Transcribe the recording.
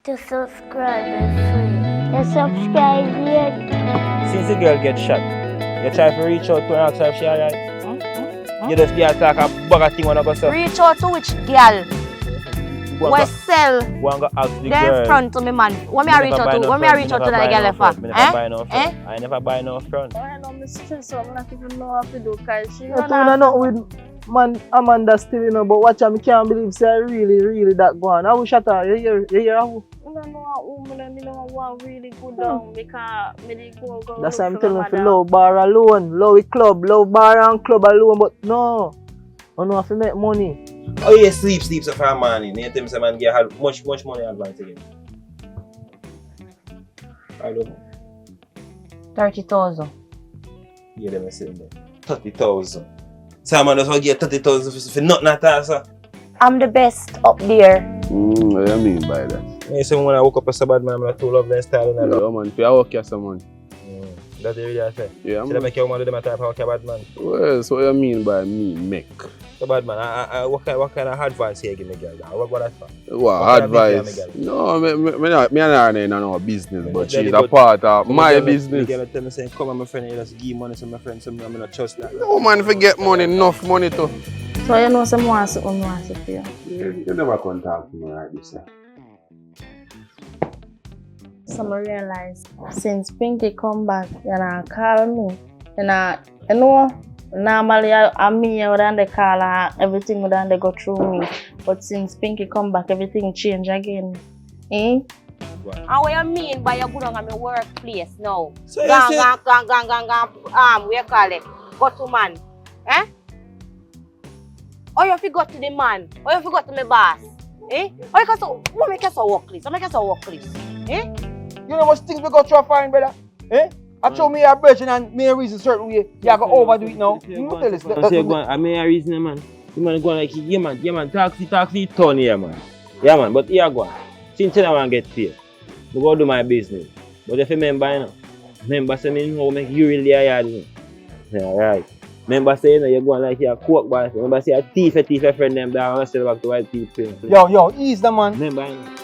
To subscribe is free. To subscribe yet. Since the girl get shot, you try to reach out to her and ask her if she alright. You just get talk a bag of thing when I go so. Reach out to which girl? We sell One go ask the them girl. front to me man. When me a reach out to that girl for? I never buy no front. I know I'm stressed, so I'm not even know what to do because she I don't know with man Amanda still, you know, but watch her, I can't believe say really that go on. I wish at her, you hear her? I don't know how woman and me know what really good down because me did go That's why I'm look for telling my you, for mother. low bar alone, low club, low bar and club alone, but no. I know if you make money. Oh yeah, sleep so far morning. You tell me some man get much money advance again. I don't know. 30,000. Yeah, them saying that. 30,000. Some man just want to get 30,000 for nothing at all, sir. I'm the best up there. What do you mean by that? Yeah, so when I woke up as a bad man, I'm not too love their style and all. Yeah, man, if you work as someone. That's the really I say. Yeah, Should I man. make your woman do them a type of work a bad man? Well, so what do you mean by me make? So bad man, what kind of advice you give me, girl? What that for? What What kind of advice? business you No, me not in no business, but Very she's good. a part of my The business. girl tell me saying, come on my friend, you just give money to my friend, so I'm not trust that. No man, forget money, enough money too. So you know some wants to for you. You never contact me like this. So I realize since Pinky come back, you know, call me. You know, normally I'm me would they call her, everything would they go through me. But since Pinky come back, everything change again. Eh? And what you mean by you go down at my workplace now? So you Gang, say- we call it. Go to man. Eh? Or you forgot to the man? Or you forgot to my boss? Eh? Or you can so, what make you so workless? What make you so workless? Eh? You know what things we go try find, brother? Eh? I show me a virgin and me a reason certain way. You go overdo it now. You know tell us. I say, go on, I mean, a reason, man. You man go on like, yeah, man, talk to turn here, man. Yeah, man, but here go on. Since I want to get paid, I go do my business. But if you remember, you know, remember, say, me know, make you really a yard, you know. Yeah, right. Remember, say, you know, you go on like, you're a coke boy. Remember, say, a thief, friend, them, that I want to sell back to white people. Yo, ease the man. Remember, you know.